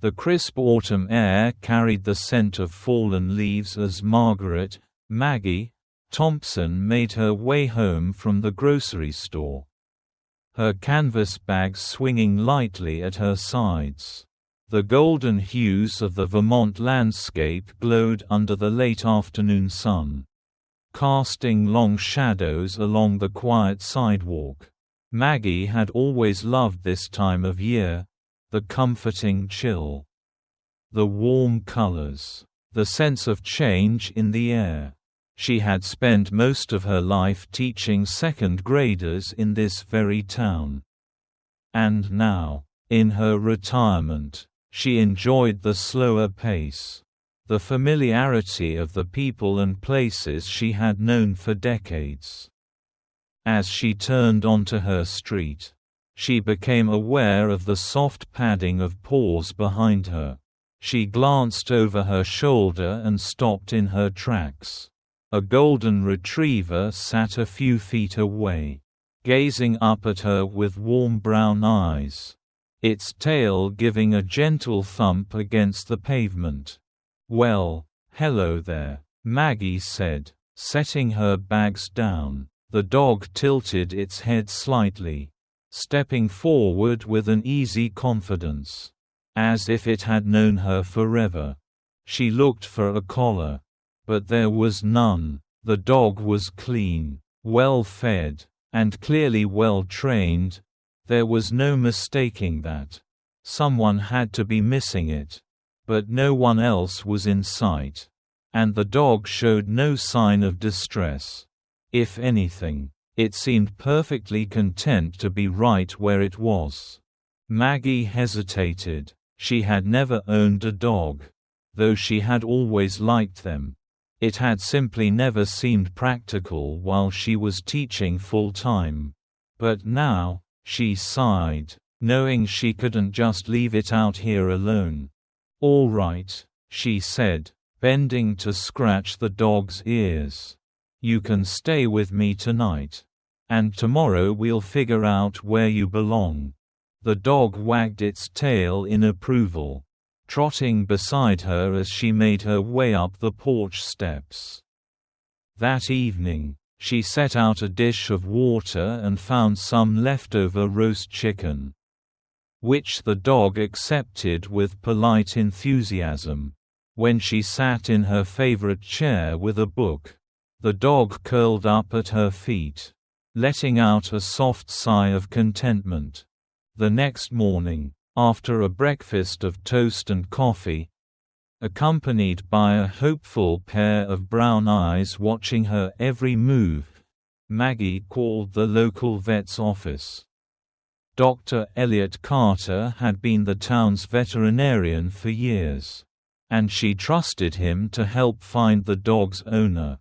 The crisp autumn air carried the scent of fallen leaves as Margaret, Maggie, Thompson made her way home from the grocery store. Her canvas bag swinging lightly at her sides. The golden hues of the Vermont landscape glowed under the late afternoon sun, casting long shadows along the quiet sidewalk. Maggie had always loved this time of year, the comforting chill, the warm colors, the sense of change in the air. She had spent most of her life teaching second graders in this very town. And now, in her retirement, she enjoyed the slower pace, the familiarity of the people and places she had known for decades. As she turned onto her street, she became aware of the soft padding of paws behind her. She glanced over her shoulder and stopped in her tracks. A golden retriever sat a few feet away, gazing up at her with warm brown eyes, its tail giving a gentle thump against the pavement. "Well, hello there," Maggie said, setting her bags down. The dog tilted its head slightly, stepping forward with an easy confidence, as if it had known her forever. She looked for a collar, but there was none. The dog was clean, well fed, and clearly well trained. There was no mistaking that. Someone had to be missing it. But no one else was in sight. And the dog showed no sign of distress. If anything, it seemed perfectly content to be right where it was. Maggie hesitated. She had never owned a dog, though she had always liked them. It had simply never seemed practical while she was teaching full-time. But now, she sighed, knowing she couldn't just leave it out here alone. "All right," she said, bending to scratch the dog's ears. "You can stay with me tonight. And tomorrow we'll figure out where you belong." The dog wagged its tail in approval, trotting beside her as she made her way up the porch steps. That evening, she set out a dish of water and found some leftover roast chicken, which the dog accepted with polite enthusiasm. When she sat in her favorite chair with a book, the dog curled up at her feet, letting out a soft sigh of contentment. The next morning, after a breakfast of toast and coffee, accompanied by a hopeful pair of brown eyes watching her every move, Maggie called the local vet's office. Dr. Elliot Carter had been the town's veterinarian for years, and she trusted him to help find the dog's owner.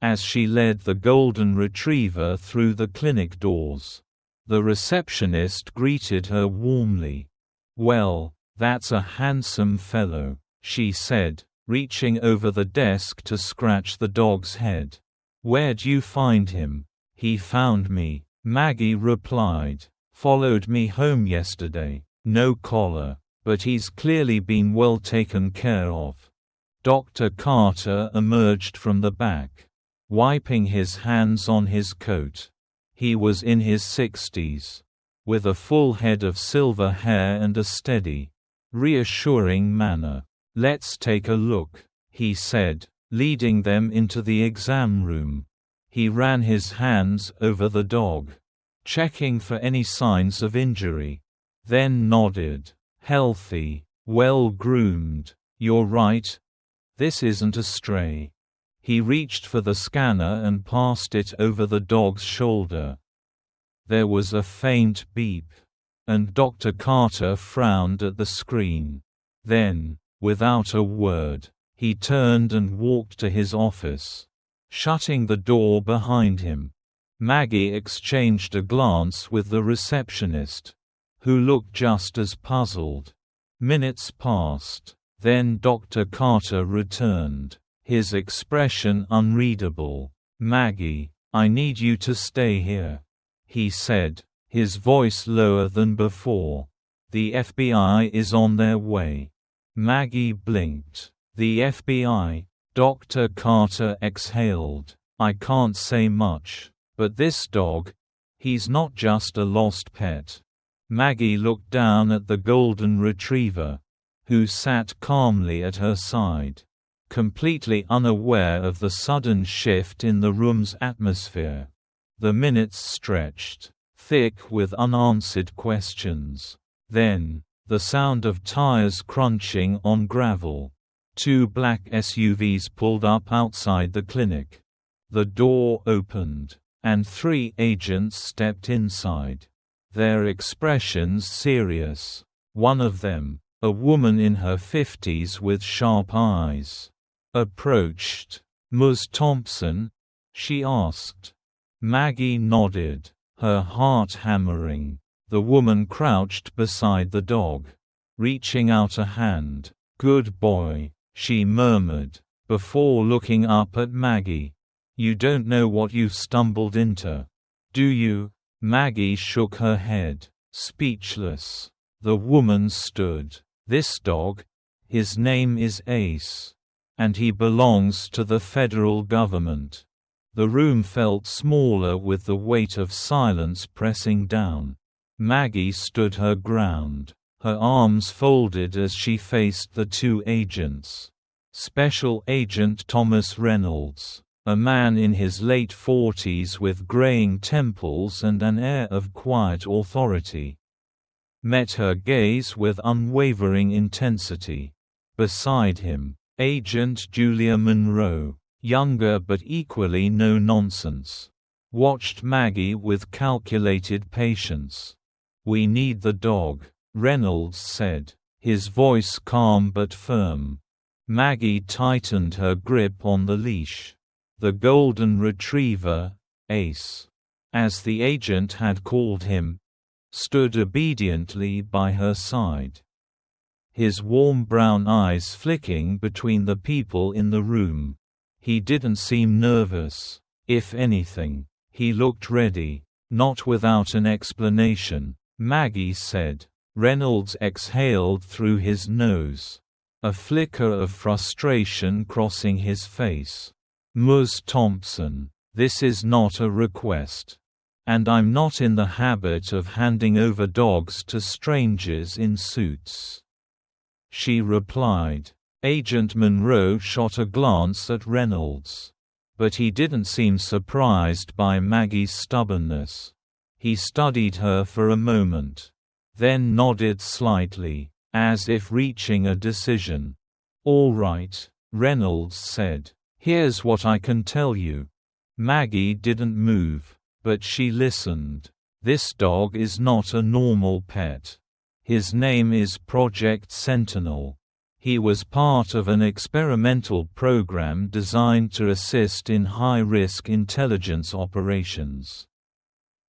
As she led the golden retriever through the clinic doors, the receptionist greeted her warmly. "Well, that's a handsome fellow," she said, reaching over the desk to scratch the dog's head. "Where'd you find him?" "He found me," Maggie replied. "Followed me home yesterday. No collar, but he's clearly been well taken care of." Dr. Carter emerged from the back, wiping his hands on his coat. He was in his 60s, with a full head of silver hair and a steady, reassuring manner. "Let's take a look," he said, leading them into the exam room. He ran his hands over the dog, checking for any signs of injury, then nodded. "Healthy, well-groomed. You're right. This isn't a stray." He reached for the scanner and passed it over the dog's shoulder. There was a faint beep, and Dr. Carter frowned at the screen. Then, without a word, he turned and walked to his office, shutting the door behind him. Maggie exchanged a glance with the receptionist, who looked just as puzzled. Minutes passed. Then Dr. Carter returned, his expression unreadable. "Maggie, I need you to stay here," he said, his voice lower than before. "The FBI is on their way." Maggie blinked. The FBI? Dr. Carter exhaled. I can't say much. But this dog, he's not just a lost pet. Maggie looked down at the golden retriever, who sat calmly at her side, completely unaware of the sudden shift in the room's atmosphere. The minutes stretched, thick with unanswered questions. Then, the sound of tires crunching on gravel. 2 black SUVs pulled up outside the clinic. The door opened, and 3 agents stepped inside. Their expressions serious. One of them, a woman in her 50s with sharp eyes, approached. "Ms. Thompson?" she asked. Maggie nodded, her heart hammering. The woman crouched beside the dog, reaching out a hand. "Good boy," she murmured, before looking up at Maggie. "You don't know what you've stumbled into, do you?" Maggie shook her head, speechless. The woman stood. "This dog, his name is Ace. And he belongs to the federal government." The room felt smaller with the weight of silence pressing down. Maggie stood her ground, her arms folded as she faced the 2 agents. Special Agent Thomas Reynolds, a man in his late 40s with graying temples and an air of quiet authority, met her gaze with unwavering intensity. Beside him, Agent Julia Monroe, younger but equally no-nonsense, watched Maggie with calculated patience. "We need the dog," Reynolds said, his voice calm but firm. Maggie tightened her grip on the leash. The golden retriever, Ace, as the agent had called him, stood obediently by her side, his warm brown eyes flicking between the people in the room. He didn't seem nervous. If anything, he looked ready. "Not without an explanation," Maggie said. Reynolds exhaled through his nose, a flicker of frustration crossing his face. "Ms. Thompson, this is not a request. And I'm not in the habit of handing over dogs to strangers in suits," she replied. Agent Monroe shot a glance at Reynolds, but he didn't seem surprised by Maggie's stubbornness. He studied her for a moment, then nodded slightly, as if reaching a decision. "All right," Reynolds said. "Here's what I can tell you." Maggie didn't move, but she listened. "This dog is not a normal pet. His name is Project Sentinel. He was part of an experimental program designed to assist in high-risk intelligence operations.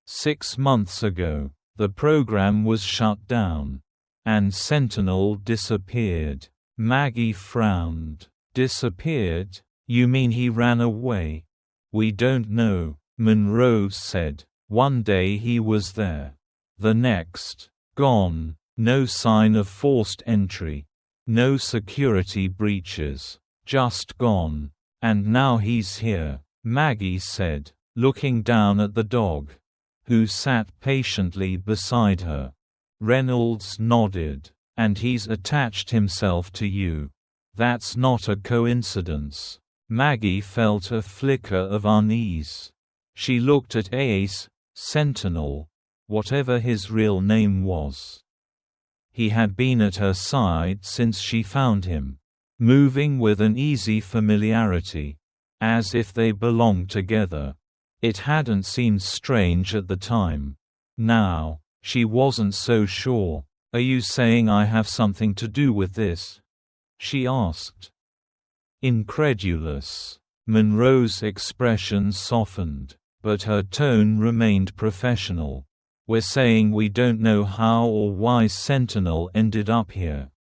6 months ago, the program was shut down, and Sentinel disappeared." Maggie frowned. "Disappeared? You mean he ran away?" "We don't know," Monroe said. "One day he was there. The next, gone. No sign of forced entry. No security breaches. Just gone. And now he's here," Maggie said, looking down at the dog, who sat patiently beside her. Reynolds nodded. "And he's attached himself to you. That's not a coincidence." Maggie felt a flicker of unease. She looked at Ace, Sentinel, whatever his real name was. He had been at her side since she found him, moving with an easy familiarity, as if they belonged together. It hadn't seemed strange at the time. Now, she wasn't so sure. "Are you saying I have something to do with this?" she asked. Incredulous. Monroe's expression softened, but her tone remained professional. "We're saying we don't know how or why Sentinel ended up here.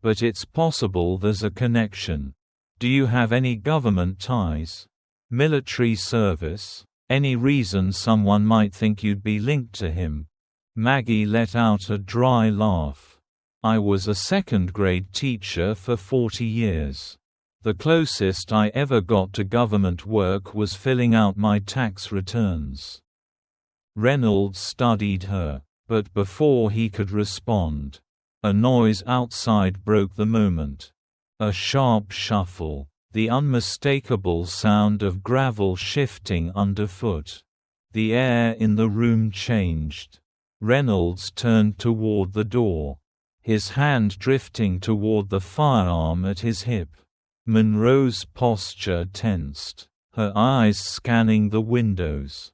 But it's possible there's a connection. Do you have any government ties? Military service? Any reason someone might think you'd be linked to him?" Maggie let out a dry laugh. I was a second-grade teacher for 40 years. The closest I ever got to government work was filling out my tax returns." Reynolds studied her, but before he could respond, a noise outside broke the moment. A sharp shuffle, the unmistakable sound of gravel shifting underfoot. The air in the room changed. Reynolds turned toward the door, his hand drifting toward the firearm at his hip. Monroe's posture tensed, her eyes scanning the windows.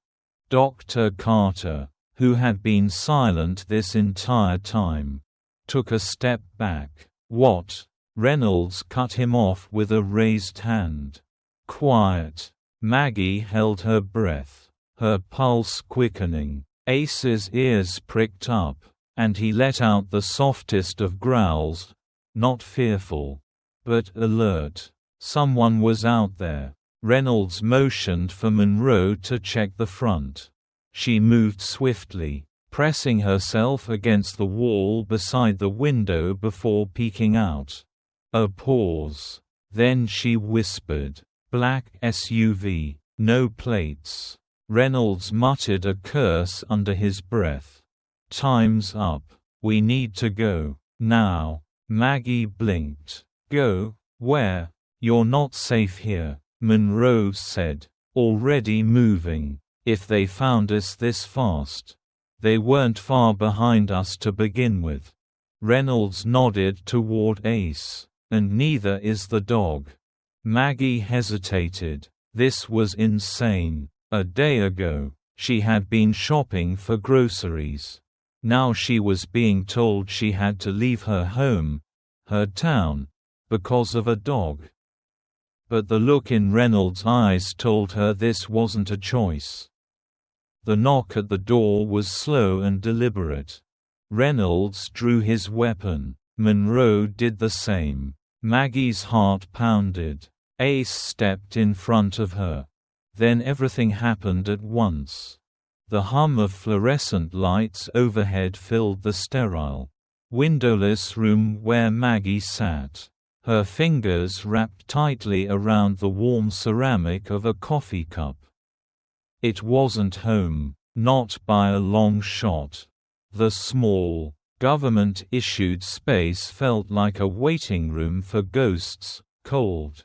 Dr. Carter, who had been silent this entire time, took a step back. "What?" Reynolds cut him off with a raised hand. "Quiet." Maggie held her breath, her pulse quickening. Ace's ears pricked up, and he let out the softest of growls, not fearful, but alert. Someone was out there. Reynolds motioned for Monroe to check the front. She moved swiftly, pressing herself against the wall beside the window before peeking out. A pause. Then she whispered, "Black SUV, no plates." Reynolds muttered a curse under his breath. "Time's up. We need to go. Now." Maggie blinked. "Go? Where? You're not safe here," Monroe said, already moving. "If they found us this fast. They weren't far behind us to begin with." Reynolds nodded toward Ace. "And neither is the dog." Maggie hesitated. This was insane. A day ago, she had been shopping for groceries. Now she was being told she had to leave her home, her town, because of a dog. But the look in Reynolds' eyes told her this wasn't a choice. The knock at the door was slow and deliberate. Reynolds drew his weapon. Monroe did the same. Maggie's heart pounded. Ace stepped in front of her. Then everything happened at once. The hum of fluorescent lights overhead filled the sterile, windowless room where Maggie sat, her fingers wrapped tightly around the warm ceramic of a coffee cup. It wasn't home, not by a long shot. The small, government-issued space felt like a waiting room for ghosts, cold,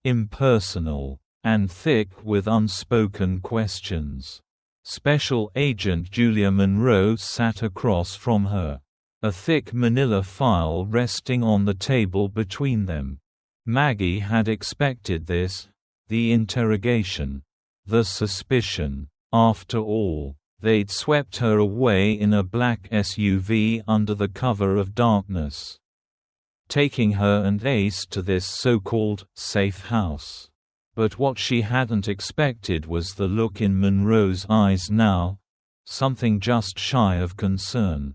impersonal, and thick with unspoken questions. Special Agent Julia Monroe sat across from her, a thick manila file resting on the table between them. Maggie had expected this, the interrogation, the suspicion. After all, they'd swept her away in a black SUV under the cover of darkness, taking her and Ace to this so-called safe house. But what she hadn't expected was the look in Monroe's eyes now, something just shy of concern,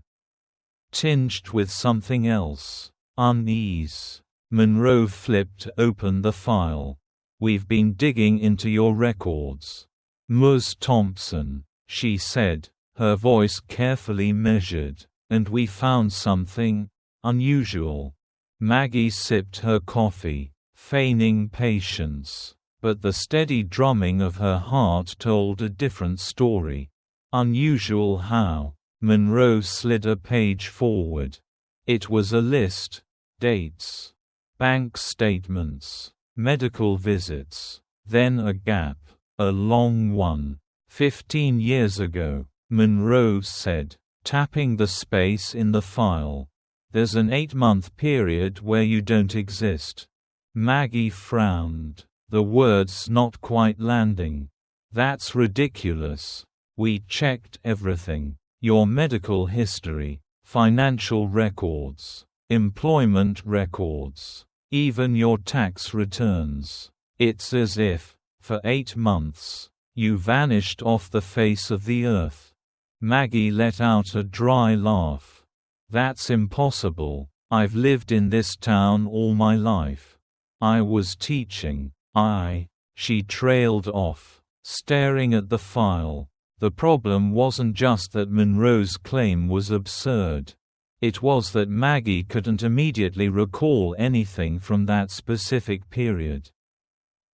tinged with something else, unease. Monroe flipped open the file. "We've been digging into your records, Ms. Thompson," she said, her voice carefully measured, "and we found something unusual." Maggie sipped her coffee, feigning patience. But the steady drumming of her heart told a different story. "Unusual how?" Monroe slid a page forward. It was a list. Dates. Bank statements. Medical visits. Then a gap. A long one. 15 years ago, Monroe said, tapping the space in the file. "There's an 8-month period where you don't exist." Maggie frowned, the words not quite landing. "That's ridiculous. We checked everything. Your medical history, financial records, employment records, even your tax returns. It's as if, for 8 months, you vanished off the face of the earth." Maggie let out a dry laugh. "That's impossible. I've lived in this town all my life. I was teaching. She trailed off, staring at the file. The problem wasn't just that Monroe's claim was absurd. It was that Maggie couldn't immediately recall anything from that specific period.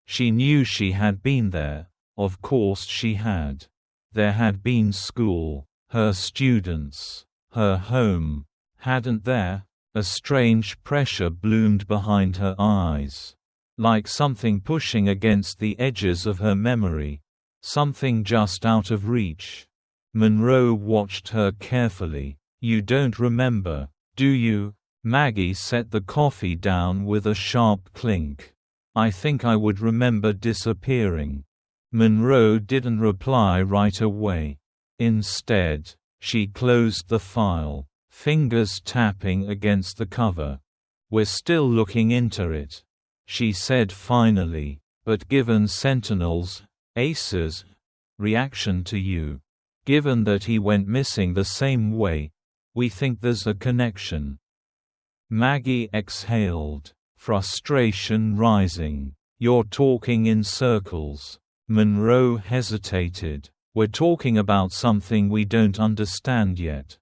She knew she had been there, of course she had. There had been school, her students, her home. Hadn't there? A strange pressure bloomed behind her eyes. Like something pushing against the edges of her memory. Something just out of reach. Monroe watched her carefully. "You don't remember, do you?" Maggie set the coffee down with a sharp clink. "I think I would remember disappearing." Monroe didn't reply right away. Instead, she closed the file, fingers tapping against the cover. "We're still looking into it," she said finally, "but given Sentinel's, Ace's, reaction to you, given that he went missing the same way, we think there's a connection." Maggie exhaled, frustration rising. "You're talking in circles." Monroe hesitated. "We're talking about something we don't understand yet."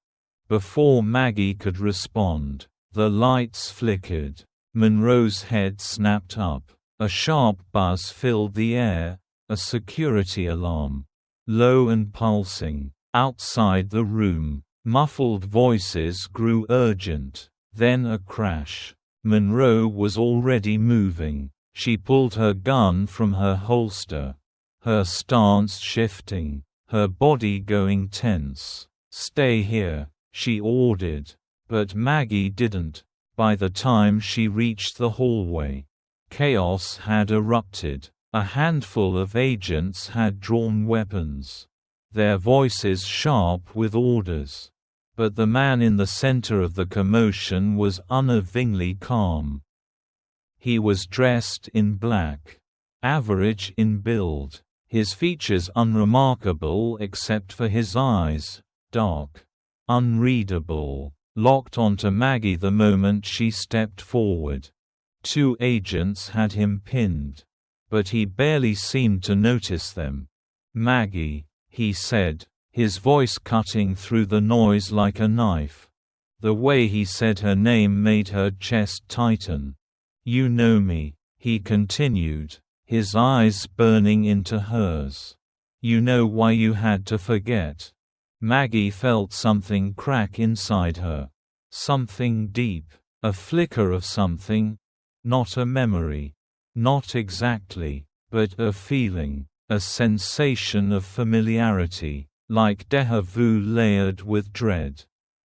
Before Maggie could respond, the lights flickered. Monroe's head snapped up. A sharp buzz filled the air, a security alarm. Low and pulsing. Outside the room, muffled voices grew urgent. Then a crash. Monroe was already moving. She pulled her gun from her holster. Her stance shifting, her body going tense. "Stay here," she ordered. But Maggie didn't. By the time she reached the hallway, chaos had erupted. A handful of agents had drawn weapons, their voices sharp with orders. But the man in the center of the commotion was unerringly calm. He was dressed in black, average in build, his features unremarkable except for his eyes, dark, unreadable, locked onto Maggie the moment she stepped forward. 2 agents had him pinned, but he barely seemed to notice them. "Maggie," he said, his voice cutting through the noise like a knife. The way he said her name made her chest tighten. "You know me," he continued, his eyes burning into hers. "You know why you had to forget." Maggie felt something crack inside her. Something deep, a flicker of something. Not a memory. Not exactly, but a feeling, a sensation of familiarity, like déjà vu layered with dread.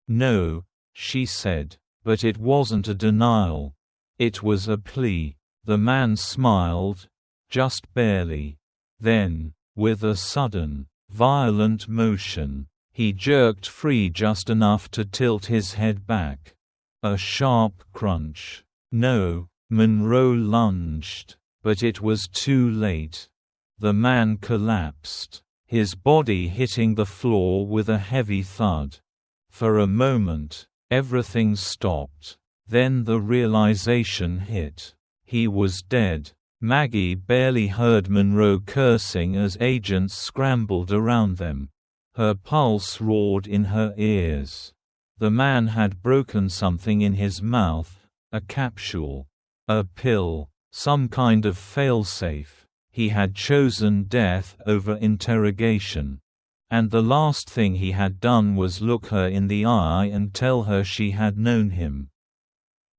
"No," she said, but it wasn't a denial. It was a plea. The man smiled, just barely. Then, with a sudden, violent motion, he jerked free just enough to tilt his head back. A sharp crunch. "No," Monroe lunged, but it was too late. The man collapsed, his body hitting the floor with a heavy thud. For a moment, everything stopped. Then the realization hit. He was dead. Maggie barely heard Monroe cursing as agents scrambled around them. Her pulse roared in her ears. The man had broken something in his mouth, a capsule, a pill, some kind of failsafe. He had chosen death over interrogation. And the last thing he had done was look her in the eye and tell her she had known him.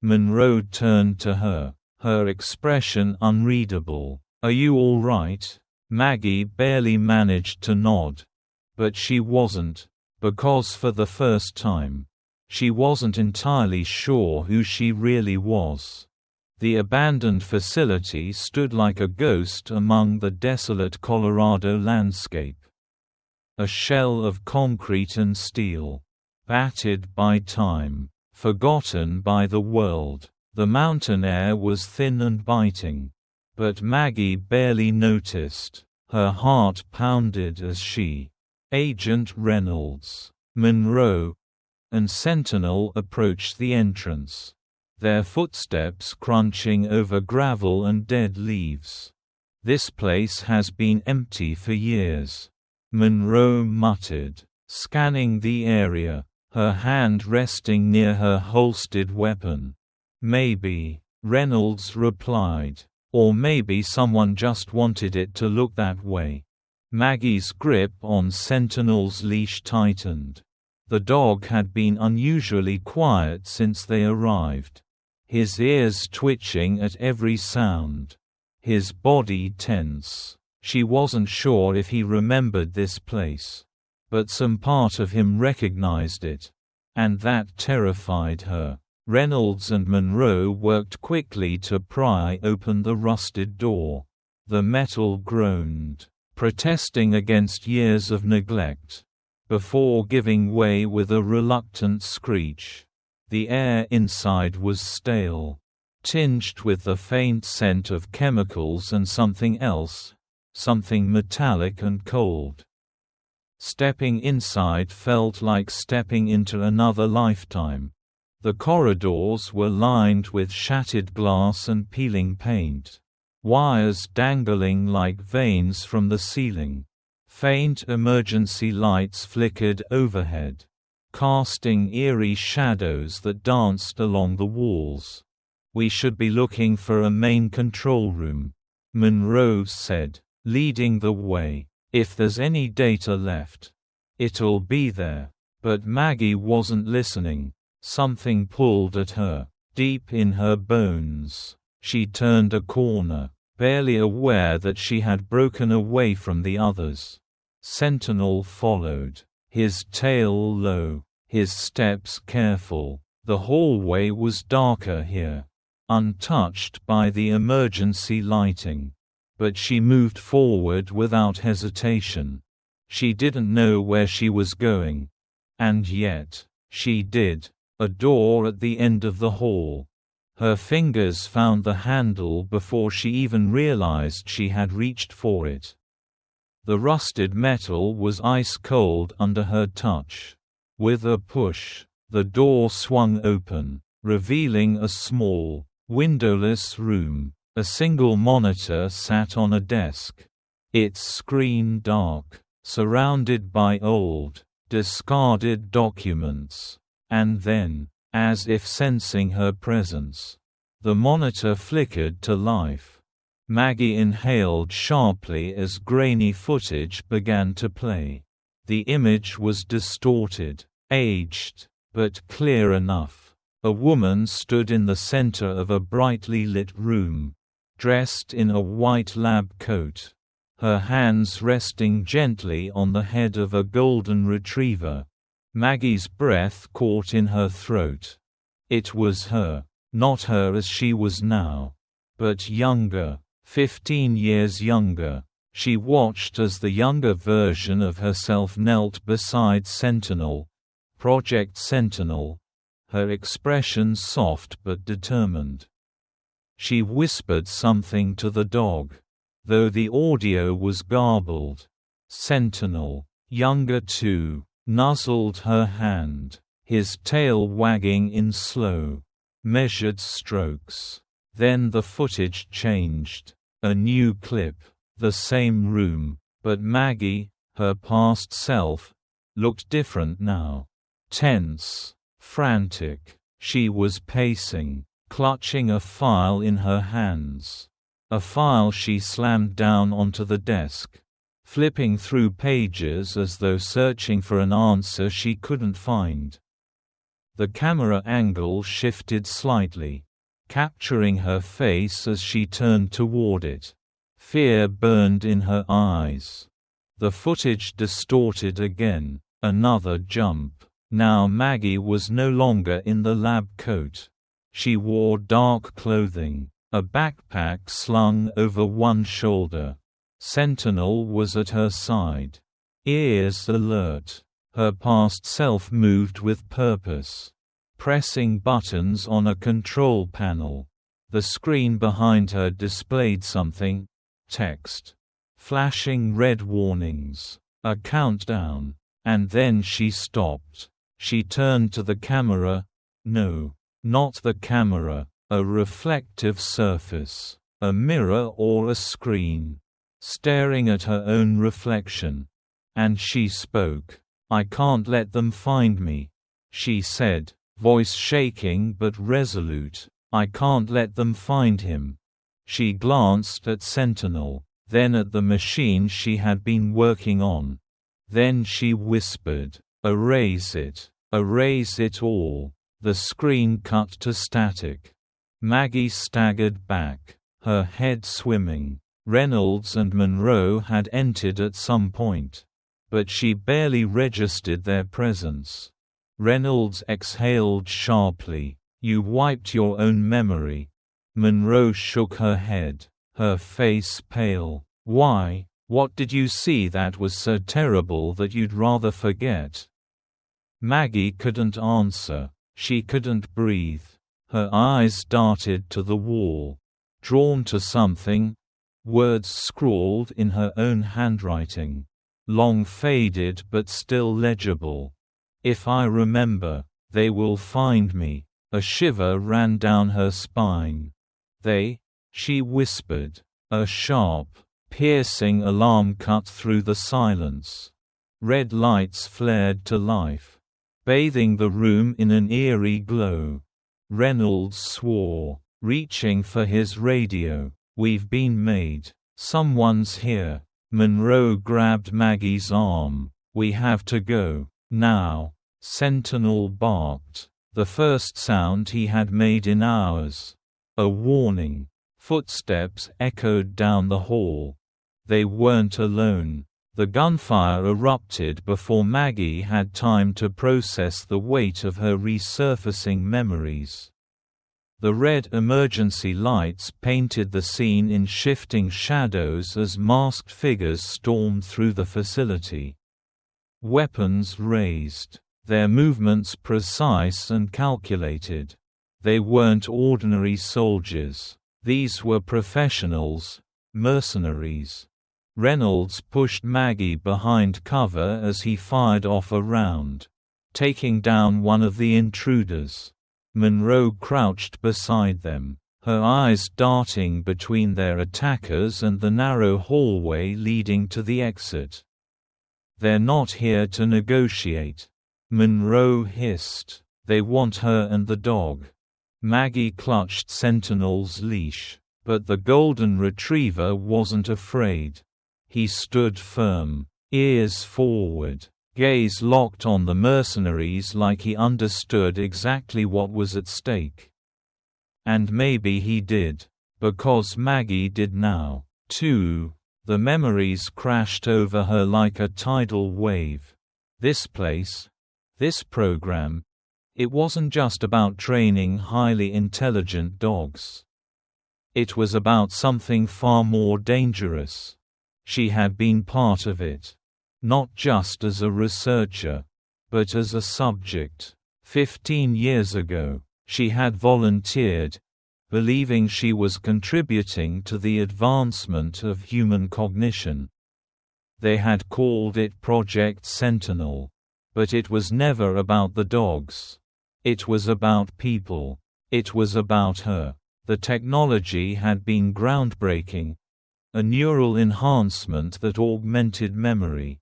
Monroe turned to her, her expression unreadable. "Are you all right?" Maggie barely managed to nod. But she wasn't, because for the first time, she wasn't entirely sure who she really was. The abandoned facility stood like a ghost among the desolate Colorado landscape. A shell of concrete and steel, battered by time, forgotten by the world. The mountain air was thin and biting. But Maggie barely noticed. Her heart pounded as she, Agent Reynolds, Monroe, and Sentinel approached the entrance, their footsteps crunching over gravel and dead leaves. "This place has been empty for years," Monroe muttered, scanning the area. her hand resting near her holstered weapon. "Maybe," Reynolds replied. "Or maybe someone just wanted it to look that way." Maggie's grip on Sentinel's leash tightened. The dog had been unusually quiet since they arrived. His ears twitching at every sound. His body tense. She wasn't sure if he remembered this place. But some part of him recognized it. And that terrified her. Reynolds and Monroe worked quickly to pry open the rusted door. The metal groaned, protesting against years of neglect, before giving way with a reluctant screech. The air inside was stale, tinged with the faint scent of chemicals and something else, something metallic and cold. Stepping inside felt like stepping into another lifetime. The corridors were lined with shattered glass and peeling paint. Wires dangling like veins from the ceiling. Faint emergency lights flickered overhead, casting eerie shadows that danced along the walls. "We should be looking for a main control room," Monroe said, leading the way. "If there's any data left, it'll be there." But Maggie wasn't listening. Something pulled at her, deep in her bones. She turned a corner, barely aware that she had broken away from the others. Sentinel followed, his tail low, his steps careful. The hallway was darker here, untouched by the emergency lighting. But she moved forward without hesitation. She didn't know where she was going. And yet, she did. A door at the end of the hall. Her fingers found the handle before she even realized she had reached for it. The rusted metal was ice-cold under her touch. With a push, the door swung open, revealing a small, windowless room. A single monitor sat on a desk, its screen dark, surrounded by old, discarded documents. And then, as if sensing her presence, the monitor flickered to life. Maggie inhaled sharply as grainy footage began to play. The image was distorted, aged, but clear enough. A woman stood in the center of a brightly lit room, dressed in a white lab coat, her hands resting gently on the head of a golden retriever. Maggie's breath caught in her throat. It was her, not her as she was now, but younger, 15 years younger. She watched as the younger version of herself knelt beside Sentinel, Project Sentinel, her expression soft but determined. She whispered something to the dog, though the audio was garbled. Sentinel, younger too, nuzzled her hand, his tail wagging in slow, measured strokes. Then the footage changed. A new clip. The same room, but Maggie, her past self, looked different now. Tense, frantic. She was pacing, clutching a file in her hands. A file she slammed down onto the desk, flipping through pages as though searching for an answer she couldn't find. The camera angle shifted slightly, capturing her face as she turned toward it. Fear burned in her eyes. The footage distorted again. Another jump. Now Maggie was no longer in the lab coat. She wore dark clothing, a backpack slung over one shoulder. Sentinel was at her side, ears alert. Her past self moved with purpose, pressing buttons on a control panel. The screen behind her displayed something. Text. Flashing red warnings. A countdown. And then she stopped. She turned to the camera. No. Not the camera. A reflective surface. A mirror or a screen. Staring at her own reflection. And she spoke. "I can't let them find me. she said, voice shaking but resolute. "I can't let them find him." She glanced at Sentinel, then at the machine she had been working on. Then she whispered, "Erase it. Erase it all." The screen cut to static. Maggie staggered back, her head swimming. Reynolds and Monroe had entered at some point, but she barely registered their presence. Reynolds exhaled sharply. "You wiped your own memory." Monroe shook her head, her face pale. "Why? What did you see that was so terrible that you'd rather forget?" Maggie couldn't answer. She couldn't breathe. Her eyes darted to the wall. Drawn to something. Words scrawled in her own handwriting. Long faded but still legible. "If I remember, they will find me." A shiver ran down her spine. "They?" she whispered. A sharp, piercing alarm cut through the silence. Red lights flared to life, bathing the room in an eerie glow. Reynolds swore, reaching for his radio. "We've been made. Someone's here." Monroe grabbed Maggie's arm. "We have to go. Now." Sentinel barked, the first sound he had made in hours. A warning. Footsteps echoed down the hall. They weren't alone. The gunfire erupted before Maggie had time to process the weight of her resurfacing memories. The red emergency lights painted the scene in shifting shadows as masked figures stormed through the facility. Weapons raised, their movements precise and calculated. They weren't ordinary soldiers. These were professionals, mercenaries. Reynolds pushed Maggie behind cover as he fired off a round, taking down one of the intruders. Monroe crouched beside them, her eyes darting between their attackers and the narrow hallway leading to the exit. "They're not here to negotiate," Monroe hissed. "They want her and the dog." Maggie clutched Sentinel's leash, but the golden retriever wasn't afraid. He stood firm, ears forward, gaze locked on the mercenaries like he understood exactly what was at stake. And maybe he did, because Maggie did now, too. The memories crashed over her like a tidal wave. This place, this program, it wasn't just about training highly intelligent dogs. It was about something far more dangerous. She had been part of it. Not just as a researcher, but as a subject. 15 years ago, she had volunteered, believing she was contributing to the advancement of human cognition. They had called it Project Sentinel. But it was never about the dogs. It was about people. It was about her. The technology had been groundbreaking. A neural enhancement that augmented memory,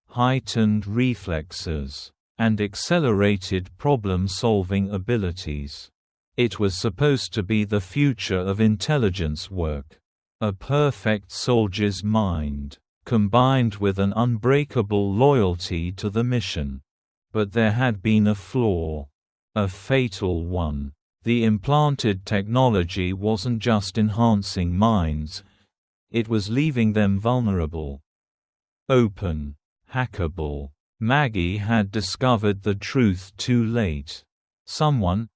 heightened reflexes, and accelerated problem-solving abilities. It was supposed to be the future of intelligence work. A perfect soldier's mind, combined with an unbreakable loyalty to the mission. But there had been a flaw. A fatal one. The implanted technology wasn't just enhancing minds, it was leaving them vulnerable. Open. Hackable. Maggie had discovered the truth too late. Someone,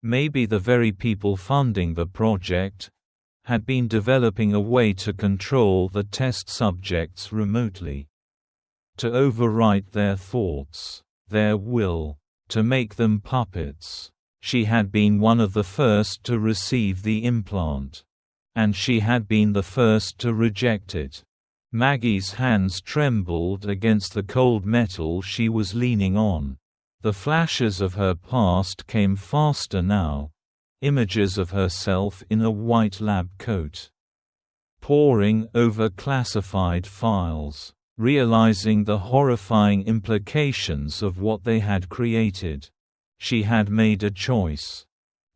maybe the very people funding the project, had been developing a way to control the test subjects remotely. To overwrite their thoughts, their will, to make them puppets. She had been one of the first to receive the implant. And she had been the first to reject it. Maggie's hands trembled against the cold metal she was leaning on. The flashes of her past came faster now. Images of herself in a white lab coat. Poring over classified files. realizing the horrifying implications of what they had created. She had made a choice.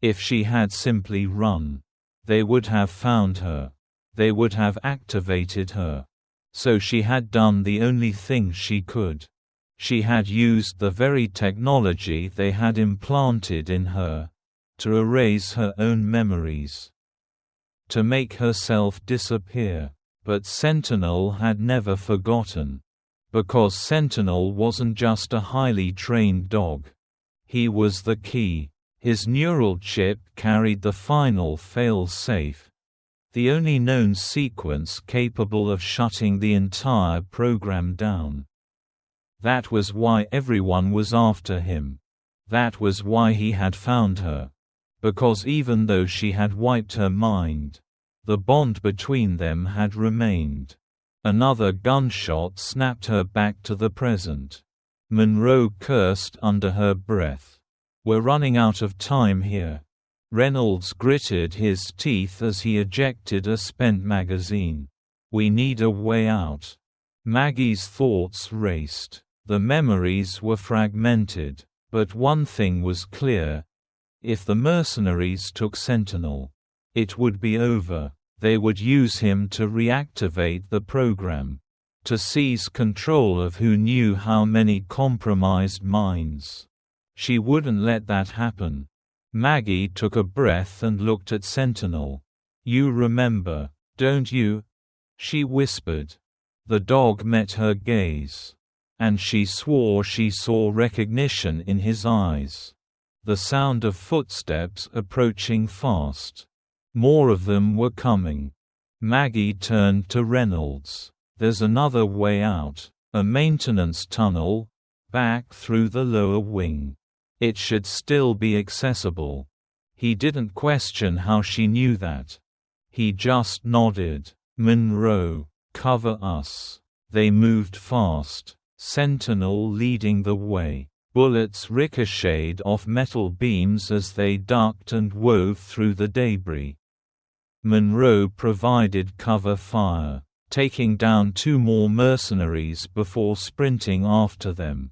If she had simply run, they would have found her. They would have activated her. So she had done the only thing she could. She had used the very technology they had implanted in her to erase her own memories, to make herself disappear. But Sentinel had never forgotten. Because Sentinel wasn't just a highly trained dog. He was the key. His neural chip carried the final fail-safe, the only known sequence capable of shutting the entire program down. That was why everyone was after him. That was why he had found her. Because even though she had wiped her mind, the bond between them had remained. Another gunshot snapped her back to the present. Monroe cursed under her breath. "We're running out of time here." Reynolds gritted his teeth as he ejected a spent magazine. "We need a way out." Maggie's thoughts raced. The memories were fragmented. But one thing was clear. If the mercenaries took Sentinel, it would be over. They would use him to reactivate the program, to seize control of who knew how many compromised minds. She wouldn't let that happen. Maggie took a breath and looked at Sentinel. "You remember, don't you?" she whispered. The dog met her gaze, and she swore she saw recognition in his eyes. The sound of footsteps approaching fast. More of them were coming. Maggie turned to Reynolds. "There's another way out. A maintenance tunnel, back through the lower wing. It should still be accessible." He didn't question how she knew that. He just nodded. "Monroe, cover us." They moved fast, Sentinel leading the way. Bullets ricocheted off metal beams as they ducked and wove through the debris. Monroe provided cover fire, taking down 2 more mercenaries before sprinting after them.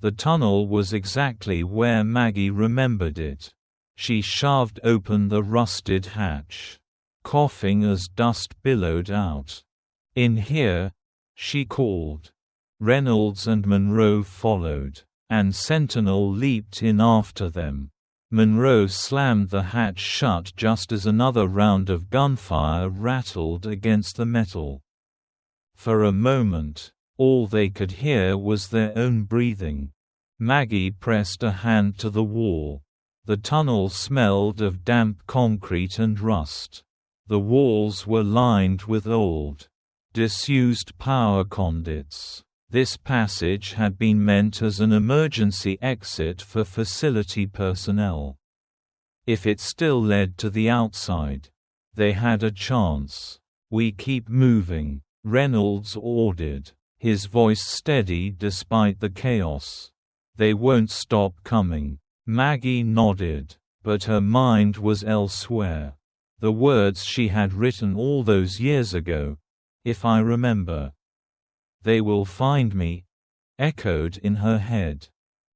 The tunnel was exactly where Maggie remembered it. She shoved open the rusted hatch, coughing as dust billowed out. "In here," she called. Reynolds and Monroe followed, and Sentinel leaped in after them. Monroe slammed the hatch shut just as another round of gunfire rattled against the metal. For a moment, all they could hear was their own breathing. Maggie pressed a hand to the wall. The tunnel smelled of damp concrete and rust. The walls were lined with old, disused power conduits. This passage had been meant as an emergency exit for facility personnel. If it still led to the outside, they had a chance. "We keep moving," Reynolds ordered, his voice steady despite the chaos. "They won't stop coming." Maggie nodded, but her mind was elsewhere. The words she had written all those years ago, "If I remember." "They will find me," echoed in her head.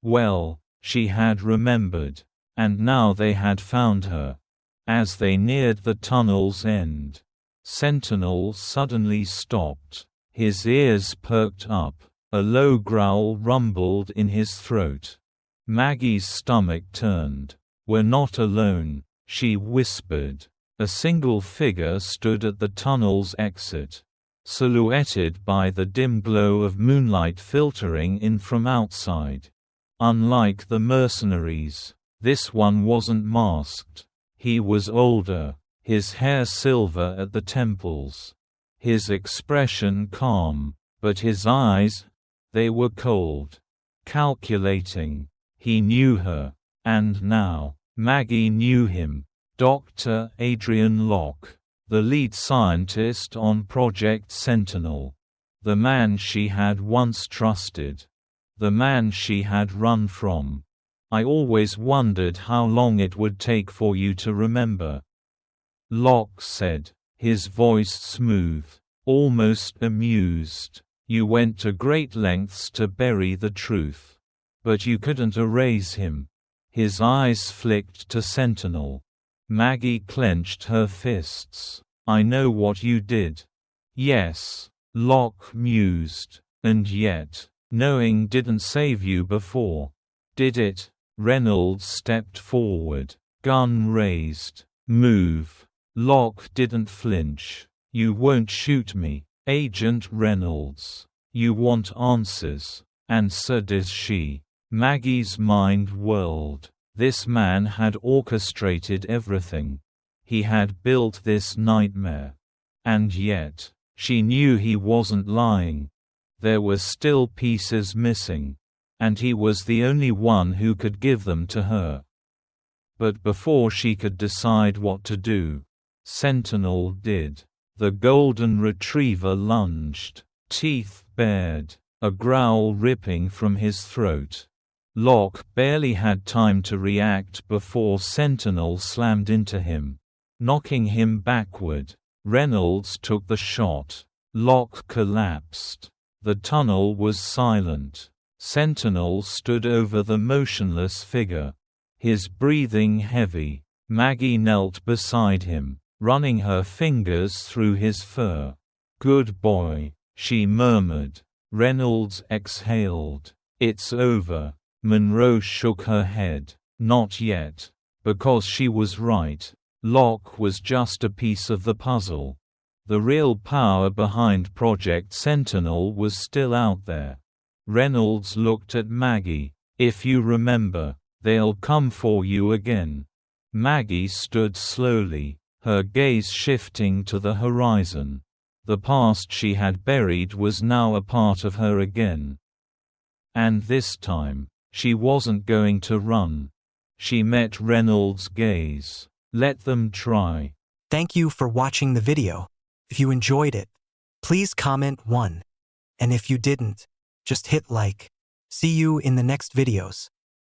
Well, she had remembered. And now they had found her. As they neared the tunnel's end, Sentinel suddenly stopped. His ears perked up. A low growl rumbled in his throat. Maggie's stomach turned. "We're not alone," she whispered. A single figure stood at the tunnel's exit, silhouetted by the dim glow of moonlight filtering in from outside. Unlike the mercenaries, this one wasn't masked. He was older, his hair silver at the temples, his expression calm, but his eyes, they were cold, calculating. He knew her. And now, Maggie knew him. Dr. Adrian Locke, the lead scientist on Project Sentinel. The man she had once trusted. The man she had run from. "I always wondered how long it would take for you to remember," Locke said, his voice smooth, almost amused. You went to great lengths to bury the truth. But you couldn't erase him. His eyes flicked to Sentinel. Maggie clenched her fists. I know what you did. Yes, Locke mused. And yet, knowing didn't save you before. Did it? Reynolds stepped forward. Gun raised. Move. Locke didn't flinch. You won't shoot me, Agent Reynolds. You want answers. And so does she. Maggie's mind whirled. This man had orchestrated everything. He had built this nightmare. And yet, she knew he wasn't lying. There were still pieces missing. And he was the only one who could give them to her. But before she could decide what to do, Sentinel did. The golden retriever lunged, teeth bared, a growl ripping from his throat. Locke barely had time to react before Sentinel slammed into him, knocking him backward. Reynolds took the shot. Locke collapsed. The tunnel was silent. Sentinel stood over the motionless figure, his breathing heavy. Maggie knelt beside him, running her fingers through his fur. "Good boy," she murmured. Reynolds exhaled. "It's over." Monroe shook her head. "Not yet." Because she was right. Locke was just a piece of the puzzle. The real power behind Project Sentinel was still out there. Reynolds looked at Maggie. "If you remember, they'll come for you again." Maggie stood slowly, her gaze shifting to the horizon. The past she had buried was now a part of her again. And this time, she wasn't going to run. She met Reynolds' gaze. "Let them try." Thank you for watching the video. If you enjoyed it, please comment 1. And if you didn't, just hit like. See you in the next videos.